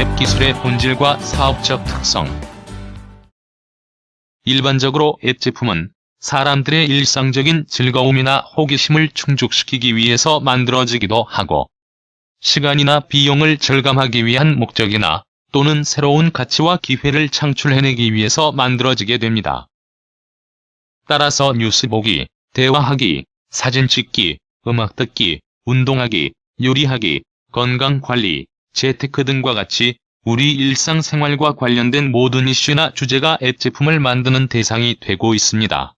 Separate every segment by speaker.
Speaker 1: 앱 기술의 본질과 사업적 특성. 일반적으로 앱 제품은 사람들의 일상적인 즐거움이나 호기심을 충족시키기 위해서 만들어지기도 하고, 시간이나 비용을 절감하기 위한 목적이나 또는 새로운 가치와 기회를 창출해내기 위해서 만들어지게 됩니다. 따라서 뉴스 보기, 대화하기, 사진 찍기, 음악 듣기, 운동하기, 요리하기, 건강관리, 재테크 등과 같이 우리 일상생활과 관련된 모든 이슈나 주제가 앱 제품을 만드는 대상이 되고 있습니다.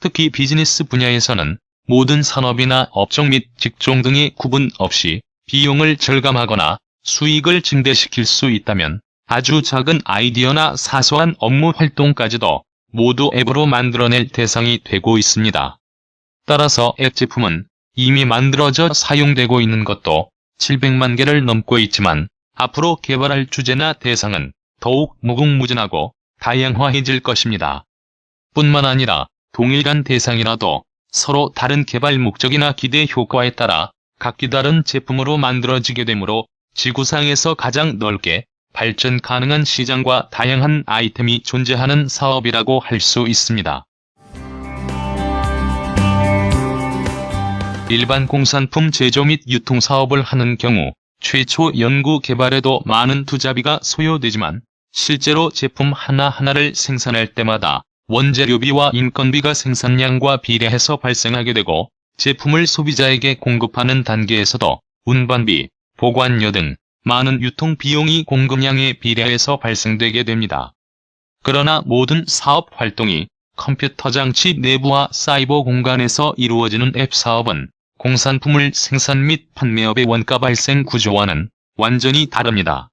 Speaker 1: 특히 비즈니스 분야에서는 모든 산업이나 업종 및 직종 등의 구분 없이 비용을 절감하거나 수익을 증대시킬 수 있다면 아주 작은 아이디어나 사소한 업무 활동까지도 모두 앱으로 만들어낼 대상이 되고 있습니다. 따라서 앱 제품은 이미 만들어져 사용되고 있는 것도 700만 개를 넘고 있지만 앞으로 개발할 주제나 대상은 더욱 무궁무진하고 다양화해질 것입니다. 뿐만 아니라 동일한 대상이라도 서로 다른 개발 목적이나 기대 효과에 따라 각기 다른 제품으로 만들어지게 되므로 지구상에서 가장 넓게 발전 가능한 시장과 다양한 아이템이 존재하는 사업이라고 할 수 있습니다. 일반 공산품 제조 및 유통 사업을 하는 경우 최초 연구 개발에도 많은 투자비가 소요되지만 실제로 제품 하나하나를 생산할 때마다 원재료비와 인건비가 생산량과 비례해서 발생하게 되고 제품을 소비자에게 공급하는 단계에서도 운반비, 보관료 등 많은 유통 비용이 공급량에 비례해서 발생되게 됩니다. 그러나 모든 사업 활동이 컴퓨터 장치 내부와 사이버 공간에서 이루어지는 앱 사업은 공산품을 생산 및 판매업의 원가 발생 구조와는 완전히 다릅니다.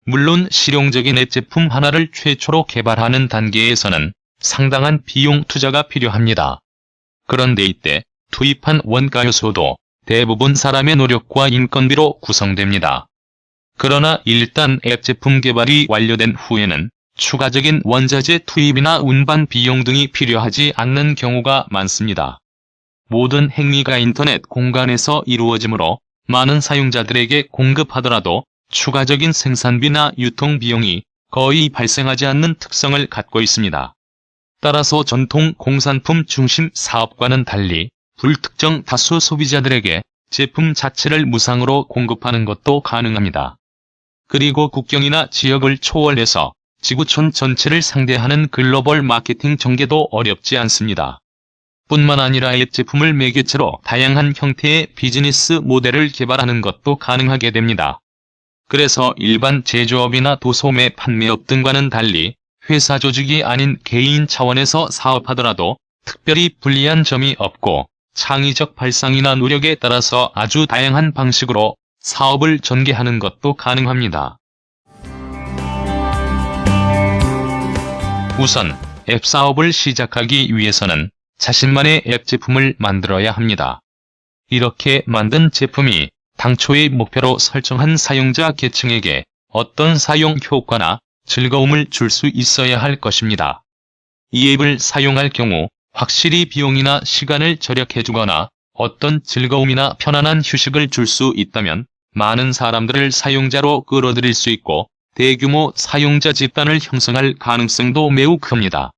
Speaker 1: 물론 실용적인 앱 제품 하나를 최초로 개발하는 단계에서는 상당한 비용 투자가 필요합니다. 그런데 이때 투입한 원가 요소도 대부분 사람의 노력과 인건비로 구성됩니다. 그러나 일단 앱 제품 개발이 완료된 후에는 추가적인 원자재 투입이나 운반 비용 등이 필요하지 않는 경우가 많습니다. 모든 행위가 인터넷 공간에서 이루어지므로 많은 사용자들에게 공급하더라도 추가적인 생산비나 유통 비용이 거의 발생하지 않는 특성을 갖고 있습니다. 따라서 전통 공산품 중심 사업과는 달리 불특정 다수 소비자들에게 제품 자체를 무상으로 공급하는 것도 가능합니다. 그리고 국경이나 지역을 초월해서 지구촌 전체를 상대하는 글로벌 마케팅 전개도 어렵지 않습니다. 뿐만 아니라 앱 제품을 매개체로 다양한 형태의 비즈니스 모델을 개발하는 것도 가능하게 됩니다. 그래서 일반 제조업이나 도소매 판매업 등과는 달리 회사 조직이 아닌 개인 차원에서 사업하더라도 특별히 불리한 점이 없고 창의적 발상이나 노력에 따라서 아주 다양한 방식으로 사업을 전개하는 것도 가능합니다. 우선 앱 사업을 시작하기 위해서는 자신만의 앱 제품을 만들어야 합니다. 이렇게 만든 제품이 당초의 목표로 설정한 사용자 계층에게 어떤 사용 효과나 즐거움을 줄 수 있어야 할 것입니다. 이 앱을 사용할 경우 확실히 비용이나 시간을 절약해주거나 어떤 즐거움이나 편안한 휴식을 줄 수 있다면 많은 사람들을 사용자로 끌어들일 수 있고 대규모 사용자 집단을 형성할 가능성도 매우 큽니다.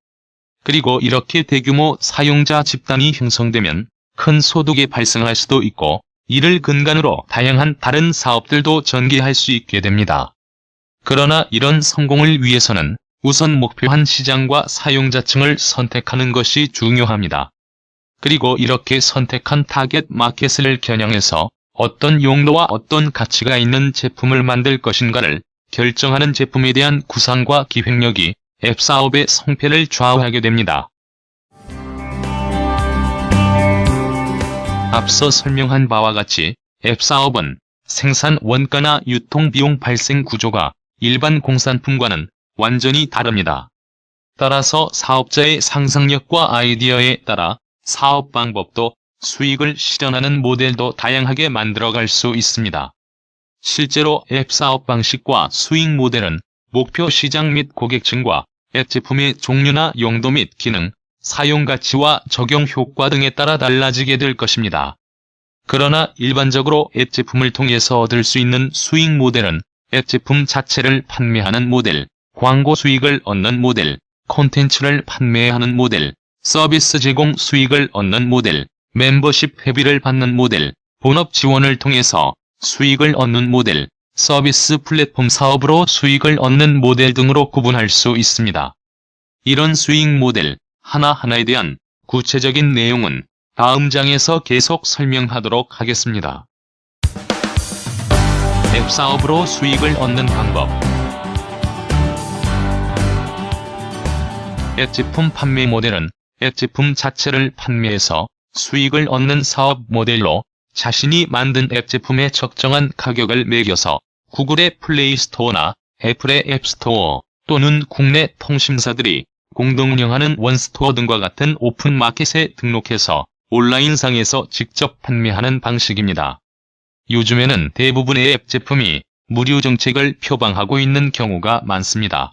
Speaker 1: 그리고 이렇게 대규모 사용자 집단이 형성되면 큰 소득이 발생할 수도 있고 이를 근간으로 다양한 다른 사업들도 전개할 수 있게 됩니다. 그러나 이런 성공을 위해서는 우선 목표한 시장과 사용자층을 선택하는 것이 중요합니다. 그리고 이렇게 선택한 타겟 마켓을 겨냥해서 어떤 용도와 어떤 가치가 있는 제품을 만들 것인가를 결정하는 제품에 대한 구상과 기획력이 앱 사업의 성패를 좌우하게 됩니다. 앞서 설명한 바와 같이 앱 사업은 생산 원가나 유통 비용 발생 구조가 일반 공산품과는 완전히 다릅니다. 따라서 사업자의 상상력과 아이디어에 따라 사업 방법도 수익을 실현하는 모델도 다양하게 만들어갈 수 있습니다. 실제로 앱 사업 방식과 수익 모델은 목표 시장 및 고객층과 앱 제품의 종류나 용도 및 기능, 사용 가치와 적용 효과 등에 따라 달라지게 될 것입니다. 그러나 일반적으로 앱 제품을 통해서 얻을 수 있는 수익 모델은 앱 제품 자체를 판매하는 모델, 광고 수익을 얻는 모델, 콘텐츠를 판매하는 모델, 서비스 제공 수익을 얻는 모델, 멤버십 회비를 받는 모델, 본업 지원을 통해서 수익을 얻는 모델, 서비스 플랫폼 사업으로 수익을 얻는 모델 등으로 구분할 수 있습니다. 이런 수익 모델 하나하나에 대한 구체적인 내용은 다음 장에서 계속 설명하도록 하겠습니다. 앱 사업으로 수익을 얻는 방법. 앱 제품 판매 모델은 앱 제품 자체를 판매해서 수익을 얻는 사업 모델로 자신이 만든 앱 제품에 적정한 가격을 매겨서 구글의 플레이 스토어나 애플의 앱 스토어 또는 국내 통신사들이 공동 운영하는 원스토어 등과 같은 오픈 마켓에 등록해서 온라인상에서 직접 판매하는 방식입니다. 요즘에는 대부분의 앱 제품이 무료 정책을 표방하고 있는 경우가 많습니다.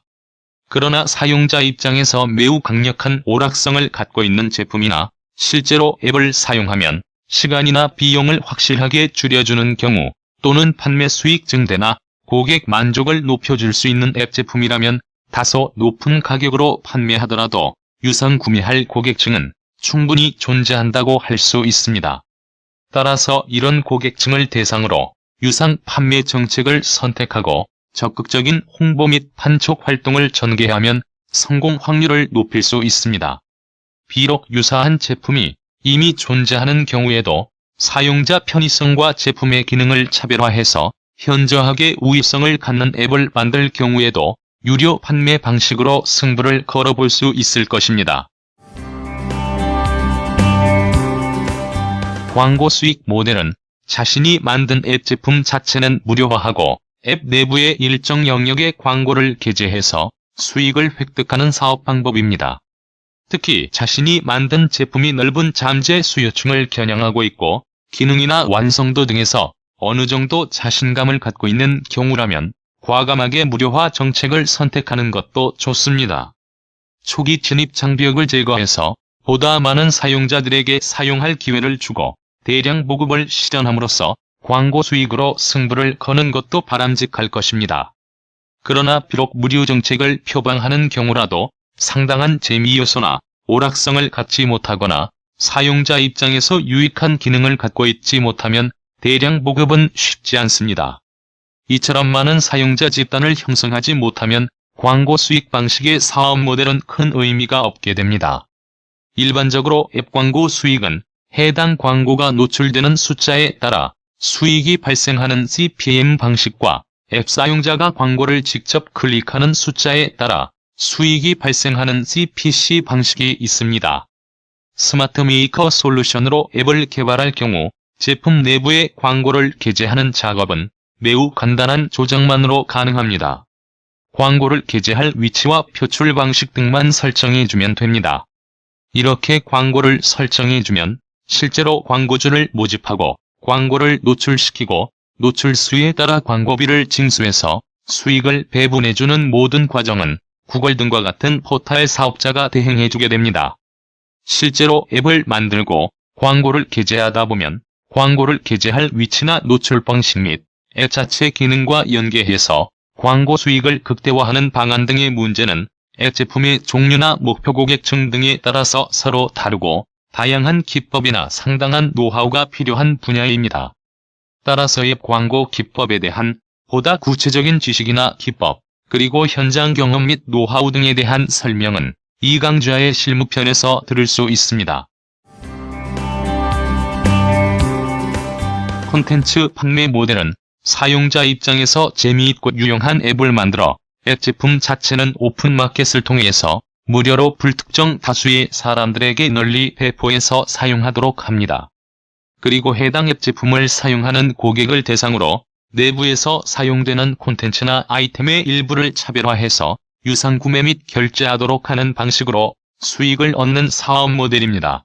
Speaker 1: 그러나 사용자 입장에서 매우 강력한 오락성을 갖고 있는 제품이나 실제로 앱을 사용하면 시간이나 비용을 확실하게 줄여주는 경우 또는 판매 수익 증대나 고객 만족을 높여줄 수 있는 앱 제품이라면 다소 높은 가격으로 판매하더라도 유상 구매할 고객층은 충분히 존재한다고 할 수 있습니다. 따라서 이런 고객층을 대상으로 유상 판매 정책을 선택하고 적극적인 홍보 및 판촉 활동을 전개하면 성공 확률을 높일 수 있습니다. 비록 유사한 제품이 이미 존재하는 경우에도 사용자 편의성과 제품의 기능을 차별화해서 현저하게 우위성을 갖는 앱을 만들 경우에도 유료 판매 방식으로 승부를 걸어볼 수 있을 것입니다. 광고 수익 모델은 자신이 만든 앱 제품 자체는 무료화하고 앱 내부의 일정 영역의 광고를 게재해서 수익을 획득하는 사업 방법입니다. 특히 자신이 만든 제품이 넓은 잠재 수요층을 겨냥하고 있고 기능이나 완성도 등에서 어느 정도 자신감을 갖고 있는 경우라면 과감하게 무료화 정책을 선택하는 것도 좋습니다. 초기 진입 장벽을 제거해서 보다 많은 사용자들에게 사용할 기회를 주고 대량 보급을 실현함으로써 광고 수익으로 승부를 거는 것도 바람직할 것입니다. 그러나 비록 무료 정책을 표방하는 경우라도 상당한 재미 요소나 오락성을 갖지 못하거나 사용자 입장에서 유익한 기능을 갖고 있지 못하면 대량 보급은 쉽지 않습니다. 이처럼 많은 사용자 집단을 형성하지 못하면 광고 수익 방식의 사업 모델은 큰 의미가 없게 됩니다. 일반적으로 앱 광고 수익은 해당 광고가 노출되는 숫자에 따라 수익이 발생하는 CPM 방식과 앱 사용자가 광고를 직접 클릭하는 숫자에 따라 수익이 발생하는 CPC 방식이 있습니다. 스마트 메이커 솔루션으로 앱을 개발할 경우 제품 내부에 광고를 게재하는 작업은 매우 간단한 조작만으로 가능합니다. 광고를 게재할 위치와 표출 방식 등만 설정해주면 됩니다. 이렇게 광고를 설정해주면 실제로 광고주를 모집하고 광고를 노출시키고 노출수에 따라 광고비를 징수해서 수익을 배분해주는 모든 과정은 구글 등과 같은 포털 사업자가 대행해주게 됩니다. 실제로 앱을 만들고 광고를 게재하다 보면 광고를 게재할 위치나 노출 방식 및 앱 자체 기능과 연계해서 광고 수익을 극대화하는 방안 등의 문제는 앱 제품의 종류나 목표 고객층 등에 따라서 서로 다르고 다양한 기법이나 상당한 노하우가 필요한 분야입니다. 따라서 앱 광고 기법에 대한 보다 구체적인 지식이나 기법, 그리고 현장 경험 및 노하우 등에 대한 설명은 이강좌의 실무편에서 들을 수 있습니다. 콘텐츠 판매 모델은 사용자 입장에서 재미있고 유용한 앱을 만들어 앱 제품 자체는 오픈마켓을 통해서 무료로 불특정 다수의 사람들에게 널리 배포해서 사용하도록 합니다. 그리고 해당 앱 제품을 사용하는 고객을 대상으로 내부에서 사용되는 콘텐츠나 아이템의 일부를 차별화해서 유상 구매 및 결제하도록 하는 방식으로 수익을 얻는 사업 모델입니다.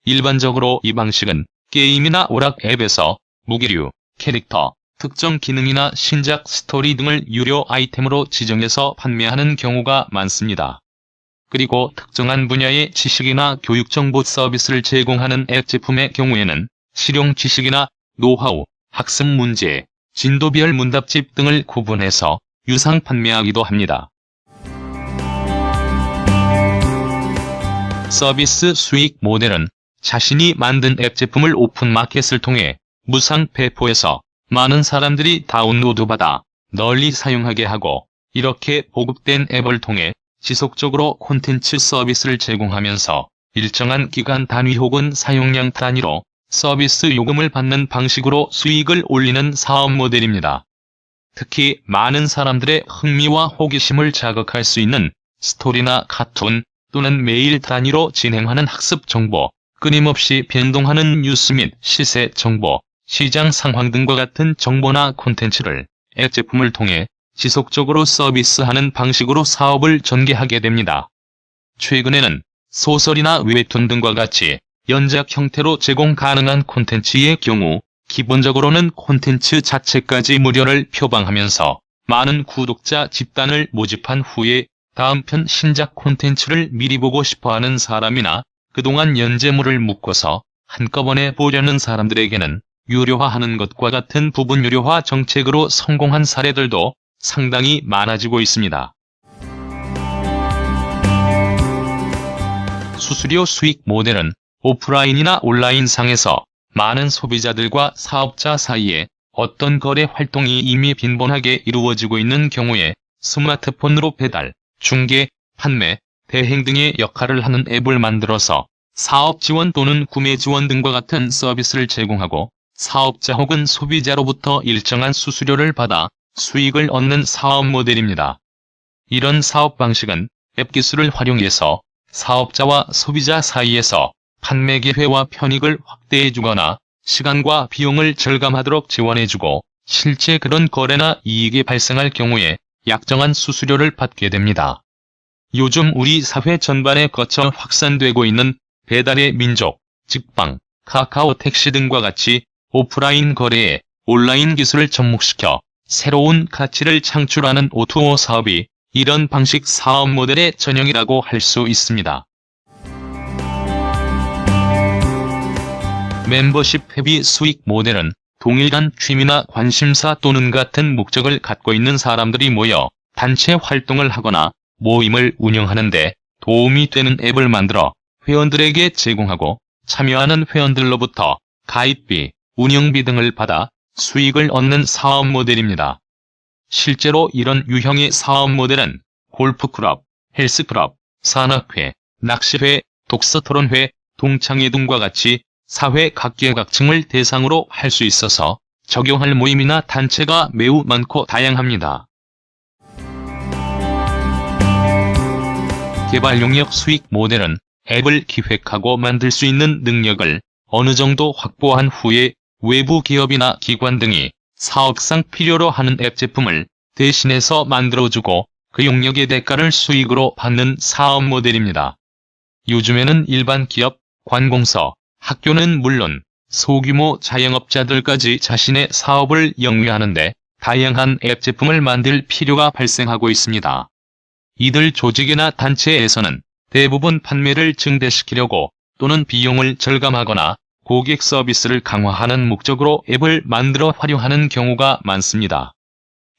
Speaker 1: 일반적으로 이 방식은 게임이나 오락 앱에서 무기류, 캐릭터, 특정 기능이나 신작 스토리 등을 유료 아이템으로 지정해서 판매하는 경우가 많습니다. 그리고 특정한 분야의 지식이나 교육정보 서비스를 제공하는 앱 제품의 경우에는 실용 지식이나 노하우, 학습 문제, 진도별 문답집 등을 구분해서 유상 판매하기도 합니다. 서비스 수익 모델은 자신이 만든 앱 제품을 오픈마켓을 통해 무상 배포해서 많은 사람들이 다운로드받아 널리 사용하게 하고, 이렇게 보급된 앱을 통해 지속적으로 콘텐츠 서비스를 제공하면서 일정한 기간 단위 혹은 사용량 단위로 서비스 요금을 받는 방식으로 수익을 올리는 사업 모델입니다. 특히 많은 사람들의 흥미와 호기심을 자극할 수 있는 스토리나 카툰 또는 메일 단위로 진행하는 학습 정보, 끊임없이 변동하는 뉴스 및 시세 정보, 시장 상황 등과 같은 정보나 콘텐츠를 앱 제품을 통해 지속적으로 서비스하는 방식으로 사업을 전개하게 됩니다. 최근에는 소설이나 웹툰 등과 같이 연작 형태로 제공 가능한 콘텐츠의 경우 기본적으로는 콘텐츠 자체까지 무료를 표방하면서 많은 구독자 집단을 모집한 후에 다음 편 신작 콘텐츠를 미리 보고 싶어하는 사람이나 그동안 연재물을 묶어서 한꺼번에 보려는 사람들에게는 유료화하는 것과 같은 부분 유료화 정책으로 성공한 사례들도 상당히 많아지고 있습니다. 수수료 수익 모델은 오프라인이나 온라인 상에서 많은 소비자들과 사업자 사이에 어떤 거래 활동이 이미 빈번하게 이루어지고 있는 경우에 스마트폰으로 배달, 중개, 판매, 대행 등의 역할을 하는 앱을 만들어서 사업 지원 또는 구매 지원 등과 같은 서비스를 제공하고 사업자 혹은 소비자로부터 일정한 수수료를 받아 수익을 얻는 사업 모델입니다. 이런 사업 방식은 앱 기술을 활용해서 사업자와 소비자 사이에서 판매 기회와 편익을 확대해주거나 시간과 비용을 절감하도록 지원해주고, 실제 그런 거래나 이익이 발생할 경우에 약정한 수수료를 받게 됩니다. 요즘 우리 사회 전반에 거쳐 확산되고 있는 배달의 민족, 직방, 카카오 택시 등과 같이 오프라인 거래에 온라인 기술을 접목시켜 새로운 가치를 창출하는 O2O 사업이 이런 방식 사업 모델의 전형이라고 할 수 있습니다. 멤버십 회비 수익 모델은 동일한 취미나 관심사 또는 같은 목적을 갖고 있는 사람들이 모여 단체 활동을 하거나 모임을 운영하는데 도움이 되는 앱을 만들어 회원들에게 제공하고, 참여하는 회원들로부터 가입비, 운영비 등을 받아 수익을 얻는 사업 모델입니다. 실제로 이런 유형의 사업 모델은 골프클럽, 헬스클럽, 산악회, 낚시회, 독서토론회, 동창회 등과 같이 사회 각계각층을 대상으로 할 수 있어서 적용할 모임이나 단체가 매우 많고 다양합니다. 개발 용역 수익 모델은 앱을 기획하고 만들 수 있는 능력을 어느 정도 확보한 후에 외부 기업이나 기관 등이 사업상 필요로 하는 앱 제품을 대신해서 만들어주고 그 용역의 대가를 수익으로 받는 사업 모델입니다. 요즘에는 일반 기업, 관공서, 학교는 물론 소규모 자영업자들까지 자신의 사업을 영위하는데 다양한 앱 제품을 만들 필요가 발생하고 있습니다. 이들 조직이나 단체에서는 대부분 판매를 증대시키려고 또는 비용을 절감하거나 고객 서비스를 강화하는 목적으로 앱을 만들어 활용하는 경우가 많습니다.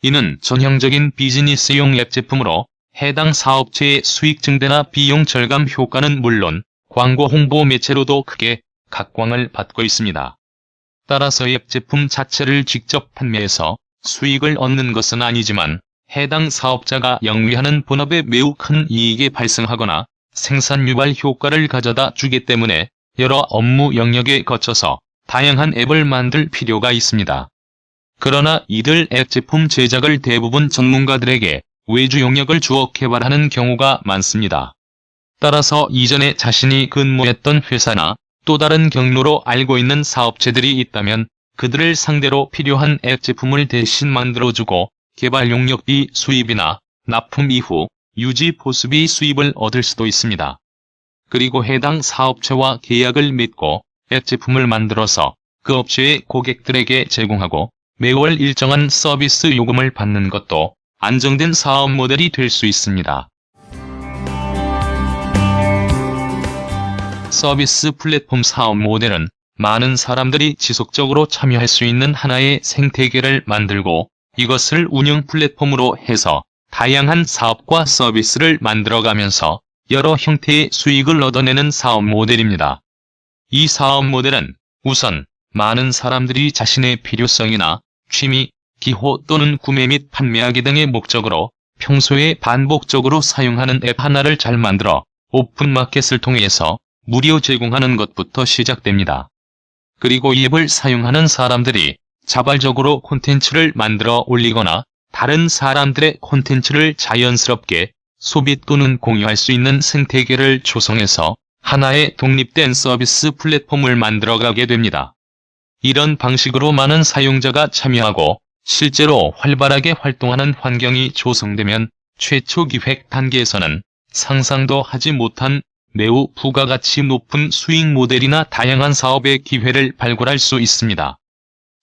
Speaker 1: 이는 전형적인 비즈니스용 앱 제품으로 해당 사업체의 수익 증대나 비용 절감 효과는 물론 광고 홍보 매체로도 크게 각광을 받고 있습니다. 따라서 앱 제품 자체를 직접 판매해서 수익을 얻는 것은 아니지만 해당 사업자가 영위하는 본업에 매우 큰 이익이 발생하거나 생산 유발 효과를 가져다 주기 때문에 여러 업무 영역에 거쳐서 다양한 앱을 만들 필요가 있습니다. 그러나 이들 앱 제품 제작을 대부분 전문가들에게 외주 영역을 주어 개발하는 경우가 많습니다. 따라서 이전에 자신이 근무했던 회사나 또 다른 경로로 알고 있는 사업체들이 있다면 그들을 상대로 필요한 앱 제품을 대신 만들어주고 개발 용역비 수입이나 납품 이후 유지 보수비 수입을 얻을 수도 있습니다. 그리고 해당 사업체와 계약을 맺고 앱 제품을 만들어서 그 업체의 고객들에게 제공하고 매월 일정한 서비스 요금을 받는 것도 안정된 사업 모델이 될 수 있습니다. 서비스 플랫폼 사업 모델은 많은 사람들이 지속적으로 참여할 수 있는 하나의 생태계를 만들고 이것을 운영 플랫폼으로 해서 다양한 사업과 서비스를 만들어가면서 여러 형태의 수익을 얻어내는 사업 모델입니다. 이 사업 모델은 우선 많은 사람들이 자신의 필요성이나 취미, 기호 또는 구매 및 판매하기 등의 목적으로 평소에 반복적으로 사용하는 앱 하나를 잘 만들어 오픈마켓을 통해서 무료 제공하는 것부터 시작됩니다. 그리고 이 앱을 사용하는 사람들이 자발적으로 콘텐츠를 만들어 올리거나 다른 사람들의 콘텐츠를 자연스럽게 소비 또는 공유할 수 있는 생태계를 조성해서 하나의 독립된 서비스 플랫폼을 만들어가게 됩니다. 이런 방식으로 많은 사용자가 참여하고 실제로 활발하게 활동하는 환경이 조성되면 최초 기획 단계에서는 상상도 하지 못한 매우 부가가치 높은 수익 모델이나 다양한 사업의 기회를 발굴할 수 있습니다.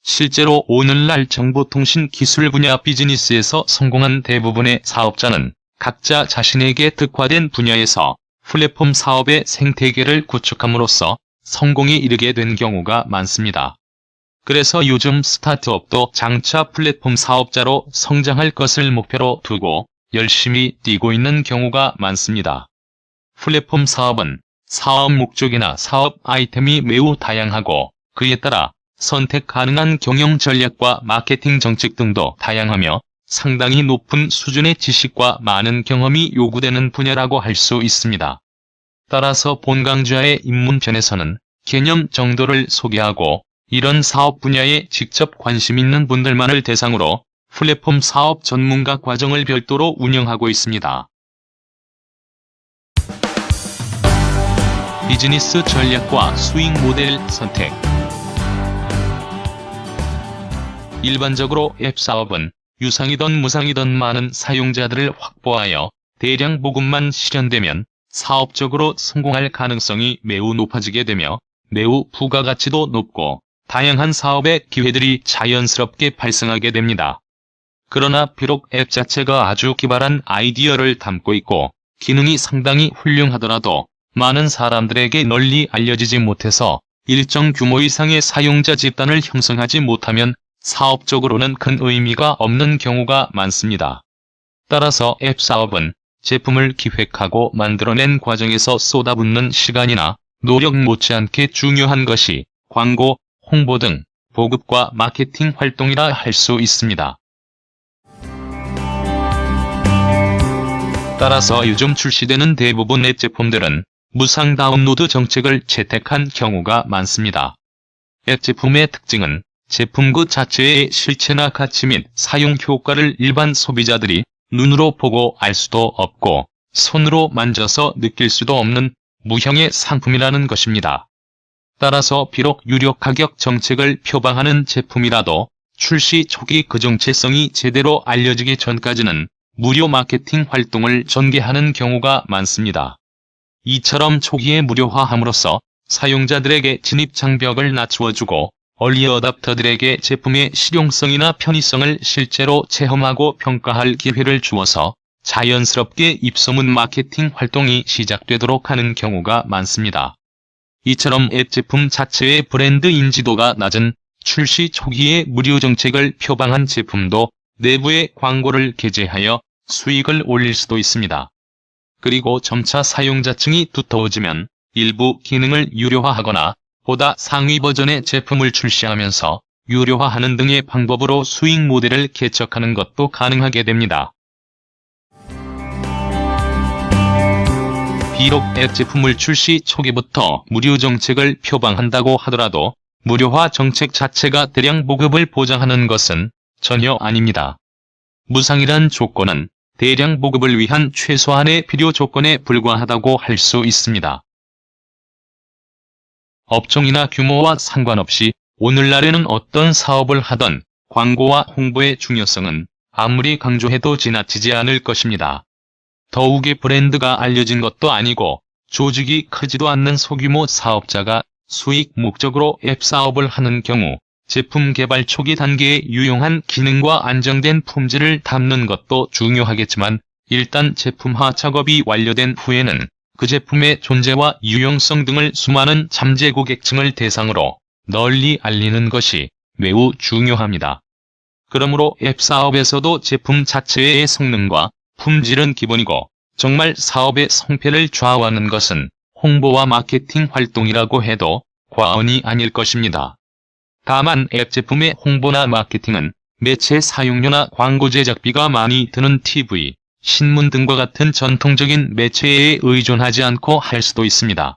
Speaker 1: 실제로 오늘날 정보통신 기술 분야 비즈니스에서 성공한 대부분의 사업자는 각자 자신에게 특화된 분야에서 플랫폼 사업의 생태계를 구축함으로써 성공에 이르게 된 경우가 많습니다. 그래서 요즘 스타트업도 장차 플랫폼 사업자로 성장할 것을 목표로 두고 열심히 뛰고 있는 경우가 많습니다. 플랫폼 사업은 사업 목적이나 사업 아이템이 매우 다양하고 그에 따라 선택 가능한 경영 전략과 마케팅 정책 등도 다양하며 상당히 높은 수준의 지식과 많은 경험이 요구되는 분야라고 할 수 있습니다. 따라서 본 강좌의 입문편에서는 개념 정도를 소개하고 이런 사업 분야에 직접 관심 있는 분들만을 대상으로 플랫폼 사업 전문가 과정을 별도로 운영하고 있습니다. 비즈니스 전략과 수익 모델 선택. 일반적으로 앱 사업은 유상이든 무상이든 많은 사용자들을 확보하여 대량 보급만 실현되면 사업적으로 성공할 가능성이 매우 높아지게 되며 매우 부가가치도 높고 다양한 사업의 기회들이 자연스럽게 발생하게 됩니다. 그러나 비록 앱 자체가 아주 기발한 아이디어를 담고 있고 기능이 상당히 훌륭하더라도 많은 사람들에게 널리 알려지지 못해서 일정 규모 이상의 사용자 집단을 형성하지 못하면 사업적으로는 큰 의미가 없는 경우가 많습니다. 따라서 앱 사업은 제품을 기획하고 만들어낸 과정에서 쏟아붓는 시간이나 노력 못지않게 중요한 것이 광고, 홍보 등 보급과 마케팅 활동이라 할 수 있습니다. 따라서 요즘 출시되는 대부분 앱 제품들은 무상 다운로드 정책을 채택한 경우가 많습니다. 앱 제품의 특징은 제품 그 자체의 실체나 가치 및 사용 효과를 일반 소비자들이 눈으로 보고 알 수도 없고 손으로 만져서 느낄 수도 없는 무형의 상품이라는 것입니다. 따라서 비록 유료 가격 정책을 표방하는 제품이라도 출시 초기 그 정체성이 제대로 알려지기 전까지는 무료 마케팅 활동을 전개하는 경우가 많습니다. 이처럼 초기에 무료화함으로써 사용자들에게 진입 장벽을 낮추어주고 얼리 어답터들에게 제품의 실용성이나 편의성을 실제로 체험하고 평가할 기회를 주어서 자연스럽게 입소문 마케팅 활동이 시작되도록 하는 경우가 많습니다. 이처럼 앱 제품 자체의 브랜드 인지도가 낮은 출시 초기에 무료 정책을 표방한 제품도 내부에 광고를 게재하여 수익을 올릴 수도 있습니다. 그리고 점차 사용자층이 두터워지면 일부 기능을 유료화하거나 보다 상위 버전의 제품을 출시하면서 유료화하는 등의 방법으로 수익 모델을 개척하는 것도 가능하게 됩니다. 비록 앱 제품을 출시 초기부터 무료 정책을 표방한다고 하더라도 무료화 정책 자체가 대량 보급을 보장하는 것은 전혀 아닙니다. 무상이란 조건은 대량 보급을 위한 최소한의 필요 조건에 불과하다고 할 수 있습니다. 업종이나 규모와 상관없이 오늘날에는 어떤 사업을 하던 광고와 홍보의 중요성은 아무리 강조해도 지나치지 않을 것입니다. 더욱이 브랜드가 알려진 것도 아니고 조직이 크지도 않는 소규모 사업자가 수익 목적으로 앱 사업을 하는 경우 제품 개발 초기 단계에 유용한 기능과 안정된 품질을 담는 것도 중요하겠지만 일단 제품화 작업이 완료된 후에는 그 제품의 존재와 유용성 등을 수많은 잠재 고객층을 대상으로 널리 알리는 것이 매우 중요합니다. 그러므로 앱 사업에서도 제품 자체의 성능과 품질은 기본이고 정말 사업의 성패를 좌우하는 것은 홍보와 마케팅 활동이라고 해도 과언이 아닐 것입니다. 다만 앱 제품의 홍보나 마케팅은 매체 사용료나 광고 제작비가 많이 드는 TV, 신문 등과 같은 전통적인 매체에 의존하지 않고 할 수도 있습니다.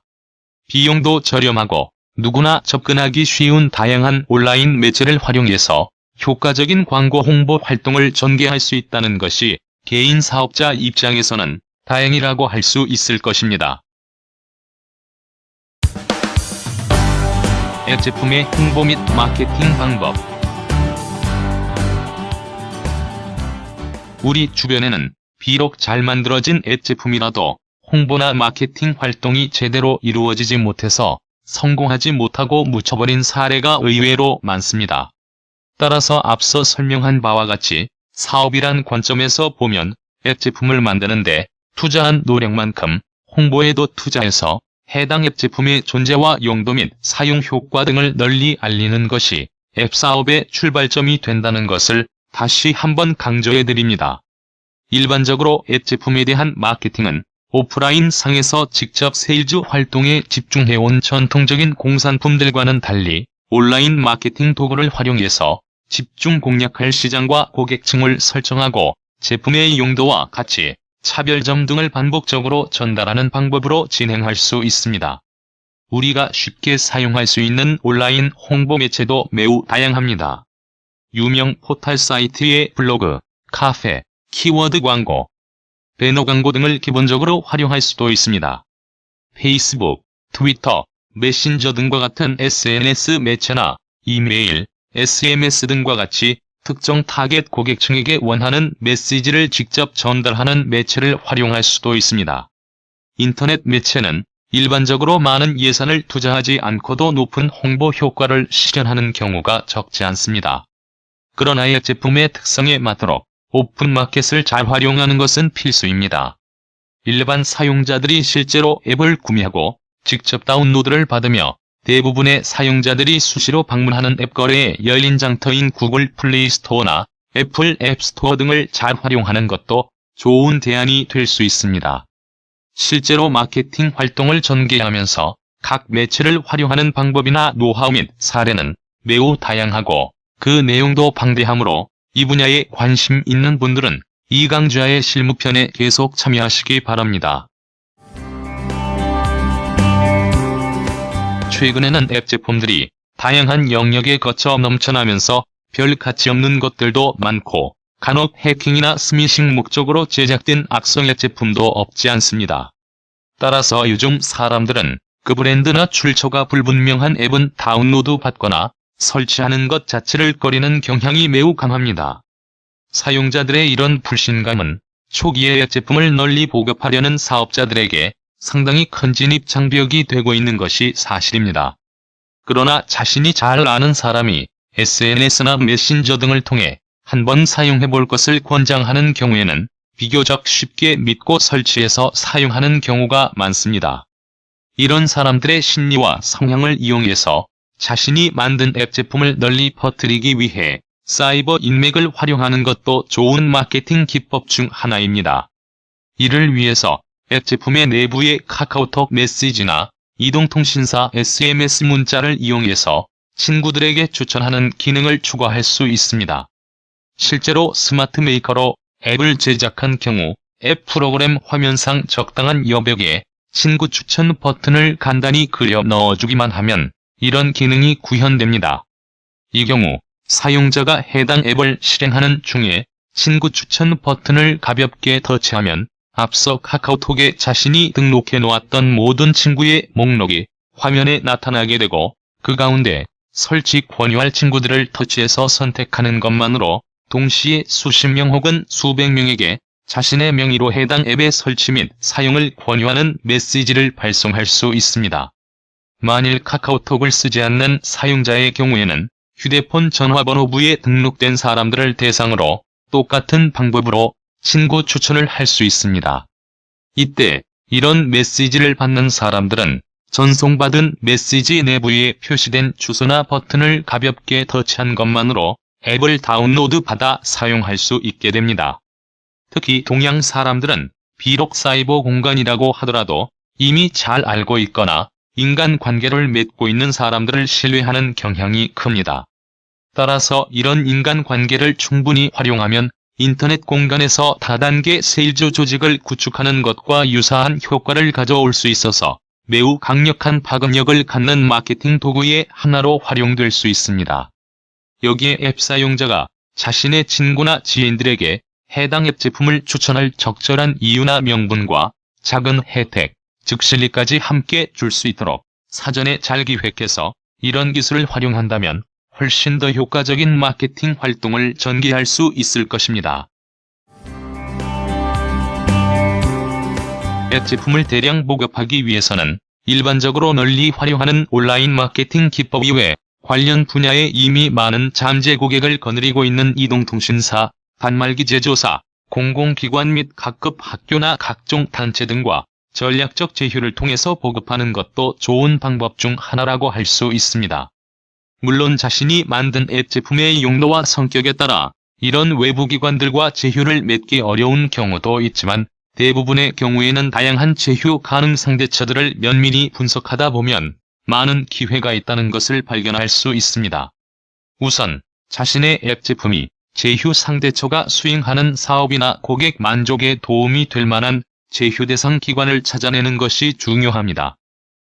Speaker 1: 비용도 저렴하고 누구나 접근하기 쉬운 다양한 온라인 매체를 활용해서 효과적인 광고 홍보 활동을 전개할 수 있다는 것이 개인 사업자 입장에서는 다행이라고 할 수 있을 것입니다. 앱 제품의 홍보 및 마케팅 방법. 우리 주변에는 비록 잘 만들어진 앱 제품이라도 홍보나 마케팅 활동이 제대로 이루어지지 못해서 성공하지 못하고 묻혀버린 사례가 의외로 많습니다. 따라서 앞서 설명한 바와 같이 사업이란 관점에서 보면 앱 제품을 만드는데 투자한 노력만큼 홍보에도 투자해서 해당 앱 제품의 존재와 용도 및 사용 효과 등을 널리 알리는 것이 앱 사업의 출발점이 된다는 것을 다시 한번 강조해드립니다. 일반적으로 앱 제품에 대한 마케팅은 오프라인 상에서 직접 세일즈 활동에 집중해온 전통적인 공산품들과는 달리 온라인 마케팅 도구를 활용해서 집중 공략할 시장과 고객층을 설정하고 제품의 용도와 가치, 차별점 등을 반복적으로 전달하는 방법으로 진행할 수 있습니다. 우리가 쉽게 사용할 수 있는 온라인 홍보 매체도 매우 다양합니다. 유명 포털 사이트의 블로그, 카페, 키워드 광고, 배너 광고 등을 기본적으로 활용할 수도 있습니다. 페이스북, 트위터, 메신저 등과 같은 SNS 매체나 이메일, SMS 등과 같이 특정 타겟 고객층에게 원하는 메시지를 직접 전달하는 매체를 활용할 수도 있습니다. 인터넷 매체는 일반적으로 많은 예산을 투자하지 않고도 높은 홍보 효과를 실현하는 경우가 적지 않습니다. 그러나 앱 제품의 특성에 맞도록 오픈마켓을 잘 활용하는 것은 필수입니다. 일반 사용자들이 실제로 앱을 구매하고 직접 다운로드를 받으며 대부분의 사용자들이 수시로 방문하는 앱 거래에 열린 장터인 구글 플레이 스토어나 애플 앱 스토어 등을 잘 활용하는 것도 좋은 대안이 될 수 있습니다. 실제로 마케팅 활동을 전개하면서 각 매체를 활용하는 방법이나 노하우 및 사례는 매우 다양하고 그 내용도 방대하므로 이 분야에 관심 있는 분들은 이강좌의 실무편에 계속 참여하시기 바랍니다. 최근에는 앱 제품들이 다양한 영역에 거쳐 넘쳐나면서 별 가치 없는 것들도 많고 간혹 해킹이나 스미싱 목적으로 제작된 악성 앱 제품도 없지 않습니다. 따라서 요즘 사람들은 그 브랜드나 출처가 불분명한 앱은 다운로드 받거나 설치하는 것 자체를 꺼리는 경향이 매우 강합니다. 사용자들의 이런 불신감은 초기에 앱 제품을 널리 보급하려는 사업자들에게 상당히 큰 진입 장벽이 되고 있는 것이 사실입니다. 그러나 자신이 잘 아는 사람이 SNS나 메신저 등을 통해 한번 사용해볼 것을 권장하는 경우에는 비교적 쉽게 믿고 설치해서 사용하는 경우가 많습니다. 이런 사람들의 심리와 성향을 이용해서 자신이 만든 앱 제품을 널리 퍼뜨리기 위해 사이버 인맥을 활용하는 것도 좋은 마케팅 기법 중 하나입니다. 이를 위해서 앱 제품의 내부의 카카오톡 메시지나 이동통신사 SMS 문자를 이용해서 친구들에게 추천하는 기능을 추가할 수 있습니다. 실제로 스마트 메이커로 앱을 제작한 경우 앱 프로그램 화면상 적당한 여백에 친구 추천 버튼을 간단히 그려 넣어주기만 하면 이런 기능이 구현됩니다. 이 경우 사용자가 해당 앱을 실행하는 중에 친구 추천 버튼을 가볍게 터치하면 앞서 카카오톡에 자신이 등록해 놓았던 모든 친구의 목록이 화면에 나타나게 되고 그 가운데 설치 권유할 친구들을 터치해서 선택하는 것만으로 동시에 수십 명 혹은 수백 명에게 자신의 명의로 해당 앱의 설치 및 사용을 권유하는 메시지를 발송할 수 있습니다. 만일 카카오톡을 쓰지 않는 사용자의 경우에는 휴대폰 전화번호부에 등록된 사람들을 대상으로 똑같은 방법으로 친구 추천을 할 수 있습니다. 이때 이런 메시지를 받는 사람들은 전송받은 메시지 내부에 표시된 주소나 버튼을 가볍게 터치한 것만으로 앱을 다운로드 받아 사용할 수 있게 됩니다. 특히 동양 사람들은 비록 사이버 공간이라고 하더라도 이미 잘 알고 있거나 인간관계를 맺고 있는 사람들을 신뢰하는 경향이 큽니다. 따라서 이런 인간관계를 충분히 활용하면 인터넷 공간에서 다단계 세일즈 조직을 구축하는 것과 유사한 효과를 가져올 수 있어서 매우 강력한 파급력을 갖는 마케팅 도구의 하나로 활용될 수 있습니다. 여기에 앱 사용자가 자신의 친구나 지인들에게 해당 앱 제품을 추천할 적절한 이유나 명분과 작은 혜택, 즉 실리까지 함께 줄 수 있도록 사전에 잘 기획해서 이런 기술을 활용한다면 훨씬 더 효과적인 마케팅 활동을 전개할 수 있을 것입니다. 앱 제품을 대량 보급하기 위해서는 일반적으로 널리 활용하는 온라인 마케팅 기법 이외에 관련 분야에 이미 많은 잠재 고객을 거느리고 있는 이동통신사, 단말기 제조사, 공공기관 및 각급 학교나 각종 단체 등과 전략적 제휴를 통해서 보급하는 것도 좋은 방법 중 하나라고 할 수 있습니다. 물론 자신이 만든 앱 제품의 용도와 성격에 따라 이런 외부 기관들과 제휴를 맺기 어려운 경우도 있지만 대부분의 경우에는 다양한 제휴 가능 상대처들을 면밀히 분석하다 보면 많은 기회가 있다는 것을 발견할 수 있습니다. 우선 자신의 앱 제품이 제휴 상대처가 수행하는 사업이나 고객 만족에 도움이 될 만한 제휴 대상 기관을 찾아내는 것이 중요합니다.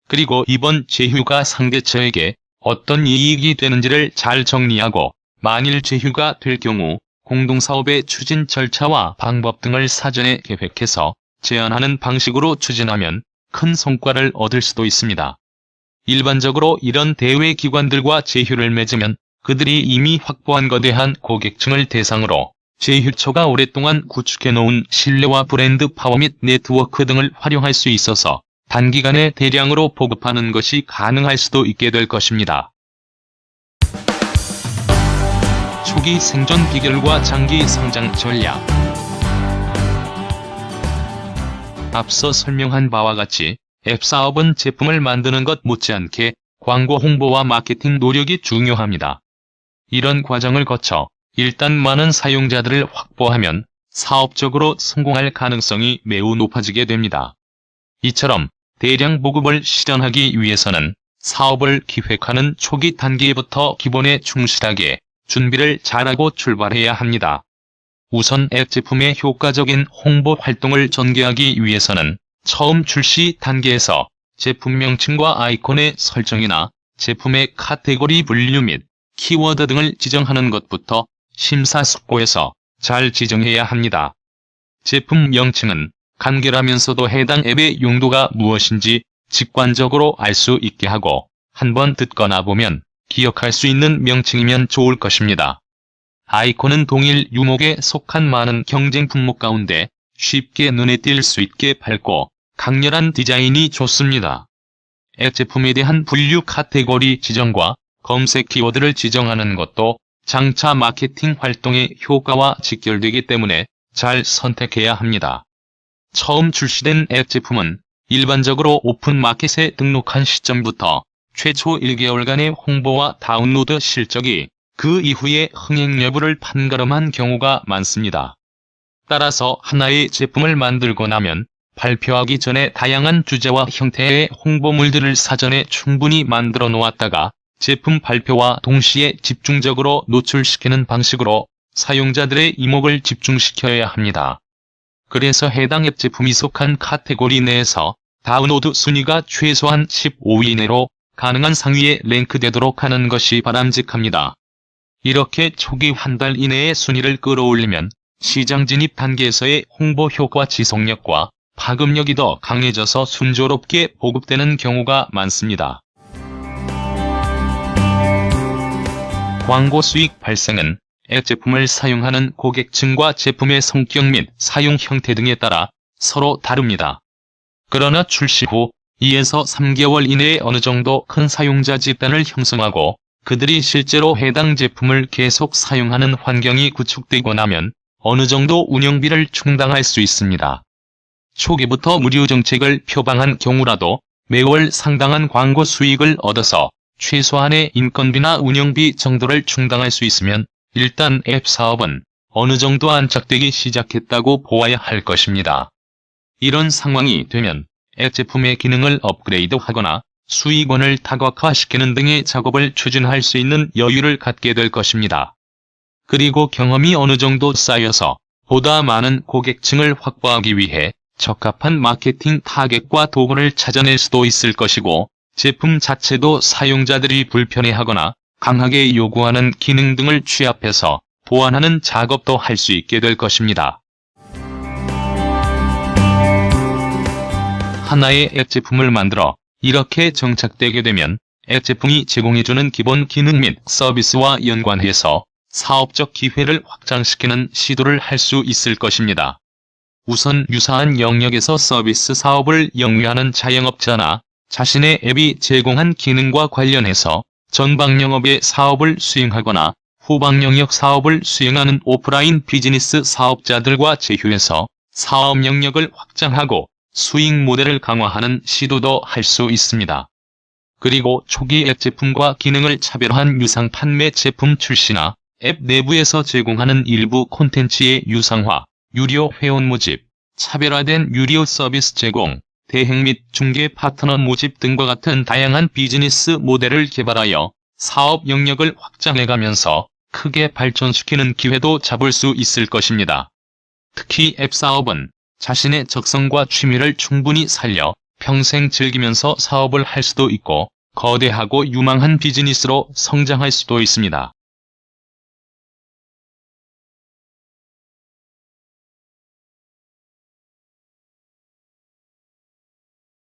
Speaker 1: 그리고 이번 제휴가 상대처에게 어떤 이익이 되는지를 잘 정리하고 만일 제휴가 될 경우 공동사업의 추진 절차와 방법 등을 사전에 계획해서 제안하는 방식으로 추진하면 큰 성과를 얻을 수도 있습니다. 일반적으로 이런 대외 기관들과 제휴를 맺으면 그들이 이미 확보한 거대한 고객층을 대상으로 제휴처가 오랫동안 구축해놓은 신뢰와 브랜드 파워 및 네트워크 등을 활용할 수 있어서 단기간에 대량으로 보급하는 것이 가능할 수도 있게 될 것입니다. 초기 생존 비결과 장기 성장 전략. 앞서 설명한 바와 같이 앱 사업은 제품을 만드는 것 못지않게 광고 홍보와 마케팅 노력이 중요합니다. 이런 과정을 거쳐 일단 많은 사용자들을 확보하면 사업적으로 성공할 가능성이 매우 높아지게 됩니다. 이처럼 대량 보급을 실현하기 위해서는 사업을 기획하는 초기 단계부터 기본에 충실하게 준비를 잘하고 출발해야 합니다. 우선 앱 제품의 효과적인 홍보 활동을 전개하기 위해서는 처음 출시 단계에서 제품 명칭과 아이콘의 설정이나 제품의 카테고리 분류 및 키워드 등을 지정하는 것부터 심사숙고해서 잘 지정해야 합니다. 제품 명칭은 간결하면서도 해당 앱의 용도가 무엇인지 직관적으로 알 수 있게 하고 한번 듣거나 보면 기억할 수 있는 명칭이면 좋을 것입니다. 아이콘은 동일 유목에 속한 많은 경쟁 품목 가운데 쉽게 눈에 띌 수 있게 밝고 강렬한 디자인이 좋습니다. 앱 제품에 대한 분류 카테고리 지정과 검색 키워드를 지정하는 것도 장차 마케팅 활동의 효과와 직결되기 때문에 잘 선택해야 합니다. 처음 출시된 앱 제품은 일반적으로 오픈마켓에 등록한 시점부터 최초 1개월간의 홍보와 다운로드 실적이 그 이후의 흥행 여부를 판가름한 경우가 많습니다. 따라서 하나의 제품을 만들고 나면 발표하기 전에 다양한 주제와 형태의 홍보물들을 사전에 충분히 만들어 놓았다가 제품 발표와 동시에 집중적으로 노출시키는 방식으로 사용자들의 이목을 집중시켜야 합니다. 그래서 해당 앱 제품이 속한 카테고리 내에서 다운로드 순위가 최소한 15위 이내로 가능한 상위에 랭크되도록 하는 것이 바람직합니다. 이렇게 초기 한 달 이내의 순위를 끌어올리면 시장 진입 단계에서의 홍보 효과 지속력과 파급력이 더 강해져서 순조롭게 보급되는 경우가 많습니다. 광고 수익 발생은 앱 제품을 사용하는 고객층과 제품의 성격 및 사용 형태 등에 따라 서로 다릅니다. 그러나 출시 후 2에서 3개월 이내에 어느 정도 큰 사용자 집단을 형성하고 그들이 실제로 해당 제품을 계속 사용하는 환경이 구축되고 나면 어느 정도 운영비를 충당할 수 있습니다. 초기부터 무료 정책을 표방한 경우라도 매월 상당한 광고 수익을 얻어서 최소한의 인건비나 운영비 정도를 충당할 수 있으면 일단 앱 사업은 어느 정도 안착되기 시작했다고 보아야 할 것입니다. 이런 상황이 되면 앱 제품의 기능을 업그레이드하거나 수익원을 다각화시키는 등의 작업을 추진할 수 있는 여유를 갖게 될 것입니다. 그리고 경험이 어느 정도 쌓여서 보다 많은 고객층을 확보하기 위해 적합한 마케팅 타겟과 도구를 찾아낼 수도 있을 것이고, 제품 자체도 사용자들이 불편해하거나 강하게 요구하는 기능 등을 취합해서 보완하는 작업도 할 수 있게 될 것입니다. 하나의 앱 제품을 만들어 이렇게 정착되게 되면 앱 제품이 제공해주는 기본 기능 및 서비스와 연관해서 사업적 기회를 확장시키는 시도를 할 수 있을 것입니다. 우선 유사한 영역에서 서비스 사업을 영위하는 자영업자나 자신의 앱이 제공한 기능과 관련해서 전방 영업의 사업을 수행하거나 후방 영역 사업을 수행하는 오프라인 비즈니스 사업자들과 제휴해서 사업 영역을 확장하고 수익 모델을 강화하는 시도도 할 수 있습니다. 그리고 초기 앱 제품과 기능을 차별화한 유상 판매 제품 출시나 앱 내부에서 제공하는 일부 콘텐츠의 유상화, 유료 회원 모집, 차별화된 유료 서비스 제공, 대행 및 중개 파트너 모집 등과 같은 다양한 비즈니스 모델을 개발하여 사업 영역을 확장해가면서 크게 발전시키는 기회도 잡을 수 있을 것입니다. 특히 앱 사업은 자신의 적성과 취미를 충분히 살려 평생 즐기면서 사업을 할 수도 있고 거대하고 유망한 비즈니스로 성장할 수도 있습니다.